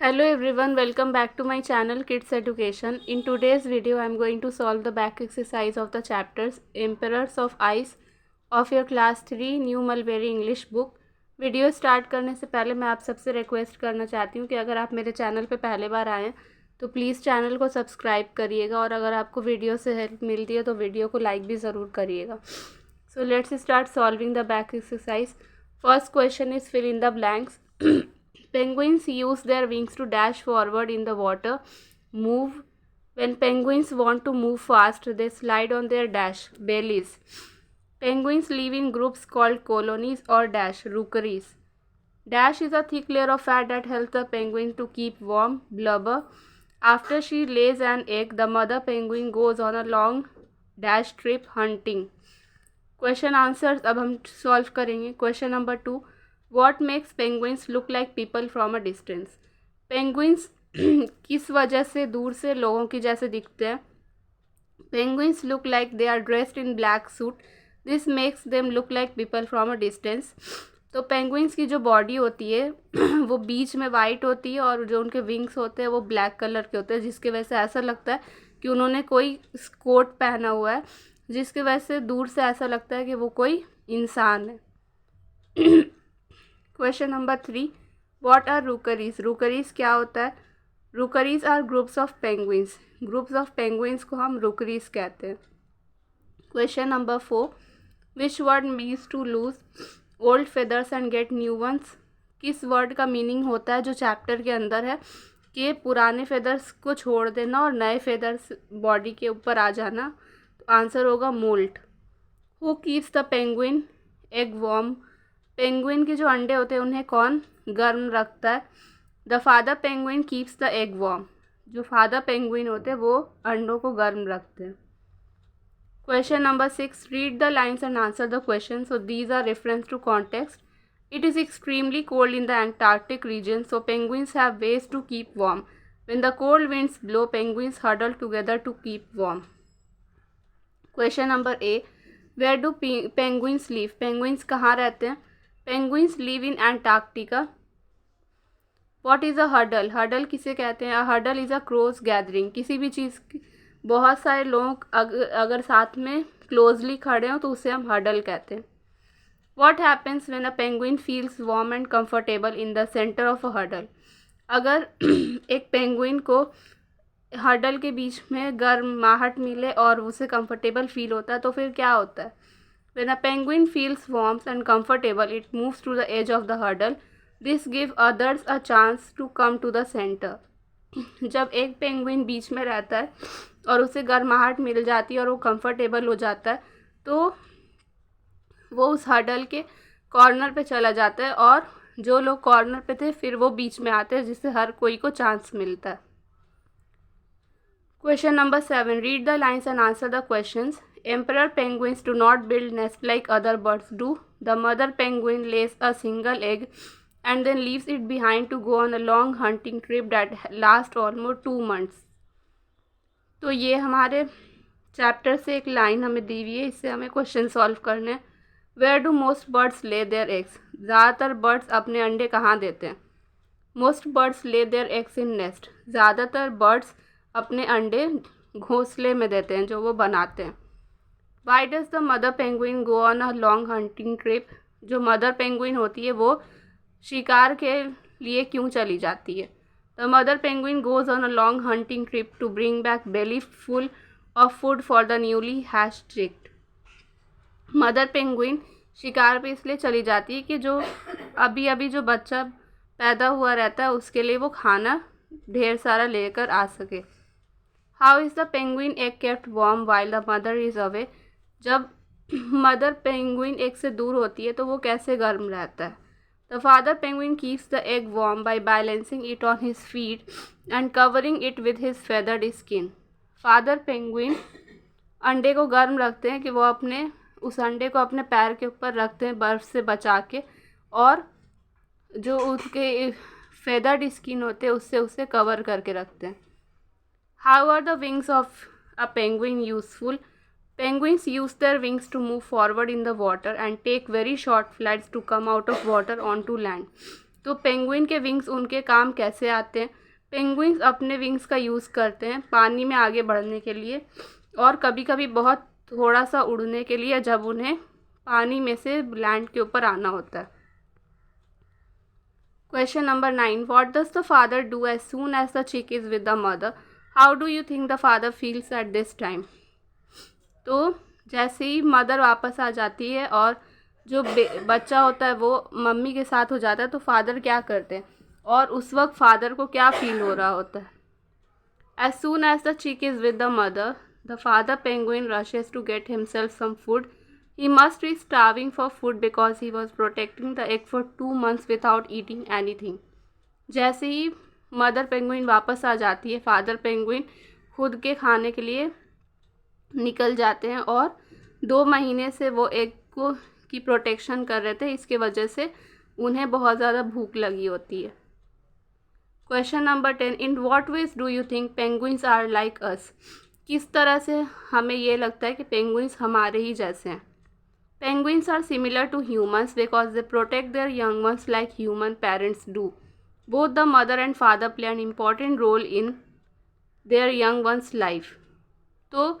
Hello everyone, welcome back to my channel Kids Education. In today's video, I am going to solve the back exercise of the chapters Emperors of Ice of your class 3 New Mulberry English book. Video start करने से पहले मैं आप सबसे request करना चाहती हूँ कि अगर आप मेरे चैनल पे पहले बार आएँ तो प्लीज़ चैनल को सब्सक्राइब करिएगा और अगर आपको वीडियो से हेल्प मिलती है तो वीडियो को लाइक भी ज़रूर करिएगा. So let's start solving the back exercise. First question is fill in the blanks. Penguins use their wings to dash forward in the water. Move. When penguins want to move fast, they slide on their dash bellies. Penguins live in groups called colonies or dash rookeries. Dash is a thick layer of fat that helps the penguin to keep warm. Blubber. After she lays an egg, the mother penguin goes on a long dash trip hunting. Question answers अब हम solve करेंगे. Question number 2. What makes penguins look like people from a distance? Penguins किस वजह से दूर से लोगों की जैसे दिखते हैं? Penguins look like they are dressed in black suit. This makes them look like people from a distance. तो पेंगुइन्स की जो बॉडी होती है वो बीच में वाइट होती है और जो उनके विंग्स होते हैं वो ब्लैक कलर के होते हैं, जिसकी वजह से ऐसा लगता है कि उन्होंने कोई कोट पहना हुआ है, जिसकी वजह से दूर से ऐसा लगता है कि वो कोई इंसान है. Question number 3. What are rookeries? Rookeries क्या होता है? Rookeries are groups of penguins. Groups of penguins को हम रूकरीज कहते हैं. Question number 4. Which word means to lose old feathers and get new ones? किस वर्ड का मीनिंग होता है जो चैप्टर के अंदर है कि पुराने फेदर्स को छोड़ देना और नए फेदर्स बॉडी के ऊपर आ जाना? तो आंसर होगा moult. Who keeps the penguin egg warm? Penguin के जो अंडे होते हैं उन्हें कौन गर्म रखता है? The father penguin keeps the egg warm. जो फादर पेंगुइन होते हैं वो अंडों को गर्म रखते हैं. Question number 6. Read the lines and answer the question. So these are reference to context. It is extremely cold in the Antarctic region, so penguins have ways to keep warm. When the cold winds blow, penguins huddle together to keep warm. Question number 8. Where do penguins live? Penguins कहाँ रहते हैं? Penguins live in Antarctica. What is a huddle? Huddle किसे कहते हैं? A huddle is a close gathering. किसी भी चीज़ की बहुत सारे लोग अगर साथ में क्लोजली खड़े हों तो उसे हम हडल कहते हैं. What happens when a penguin feels warm and comfortable in the centre of a huddle? अगर एक पेंगुइन को हडल के बीच में गर्माहट मिले और उसे कंफर्टेबल फील होता है तो फिर क्या होता है? When a penguin feels warm and comfortable, it moves to the edge of the huddle. This gives others a chance to come to the center. जब एक पेंगुइन बीच में रहता है और उसे गर्माहट मिल जाती है और वो कंफर्टेबल हो जाता है तो वो उस हडल के कॉर्नर पे चला जाता है और जो लोग कॉर्नर पे थे फिर वो बीच में आते हैं, जिससे हर कोई को चांस मिलता है. Question number 7. Read the lines and answer the questions. Emperor penguins do not build nests like other birds do. The mother penguin lays a single egg and then leaves it behind to go on a long hunting trip that lasts almost 2 months. तो ये हमारे chapter से एक line हमें दी हुई है, इससे हमें क्वेश्चन सॉल्व करने हैं. Where do most birds lay their eggs? ज़्यादातर बर्ड्स अपने अंडे कहाँ देते हैं? Most birds lay their eggs in nest. ज़्यादातर बर्ड्स अपने अंडे घोंसले में देते हैं जो वो बनाते हैं. Why does the mother penguin go on a long hunting trip? जो मदर पेंगुइन होती है वो शिकार के लिए क्यों चली जाती है? The mother penguin goes on a long hunting trip to bring back belly full of food for the newly hatched chick. Mother penguin शिकार पे इसलिए चली जाती है कि जो अभी अभी जो बच्चा पैदा हुआ रहता है उसके लिए वो खाना ढेर सारा लेकर आ सके. How is the penguin egg kept warm while the mother is away? जब मदर पेंगुइन एग से दूर होती है तो वो कैसे गर्म रहता है? The father penguin keeps the egg warm by balancing it on his feet and covering it with his feathered skin. Father penguin अंडे को गर्म रखते हैं कि वो अपने उस अंडे को अपने पैर के ऊपर रखते हैं बर्फ़ से बचा के, और जो उसके फेदर्ड स्किन होते हैं उससे उसे कवर करके रखते हैं. How are the wings of a penguin useful? Penguins use their wings to move forward in the water and take very short flights to come out of water onto land. तो penguin के wings उनके काम कैसे आते हैं? Penguins अपने wings का use करते हैं पानी में आगे बढ़ने के लिए और कभी कभी बहुत थोड़ा सा उड़ने के लिए, जब उन्हें पानी में से लैंड के ऊपर आना होता है। Question number 9, what does the father do as soon as the chick is with the mother? How do you think the father feels at this time? तो जैसे ही मदर वापस आ जाती है और जो बच्चा होता है वो मम्मी के साथ हो जाता है, तो फादर क्या करते हैं और उस वक्त फादर को क्या फील हो रहा होता है? As soon as the chick is with the mother, the father penguin rushes to get himself some food. He must be starving for food because he was protecting the egg for 2 months without eating anything. जैसे ही mother penguin वापस आ जाती है, father penguin खुद के खाने के लिए निकल जाते हैं और 2 महीने से वो एग को की प्रोटेक्शन कर रहे थे, इसके वजह से उन्हें बहुत ज़्यादा भूख लगी होती है। Question number 10, in what ways do you think penguins are like us? किस तरह से हमें ये लगता है कि पेंगुइन्स हमारे ही जैसे हैं? Penguins are similar to humans because they protect their young ones like human parents do. Both the mother and father play an important role in their young one's life. तो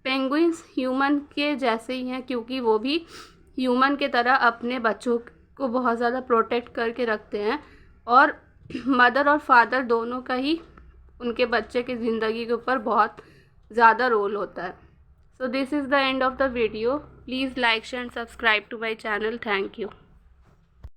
पेंगुइन्स ह्यूमन के जैसे ही हैं क्योंकि वो भी human के तरह अपने बच्चों को बहुत ज़्यादा प्रोटेक्ट करके रखते हैं और मदर और फादर दोनों का ही उनके बच्चे की ज़िंदगी के ऊपर बहुत ज़्यादा रोल होता है। So this is the end of the video. Please like, share and subscribe to my channel. Thank you.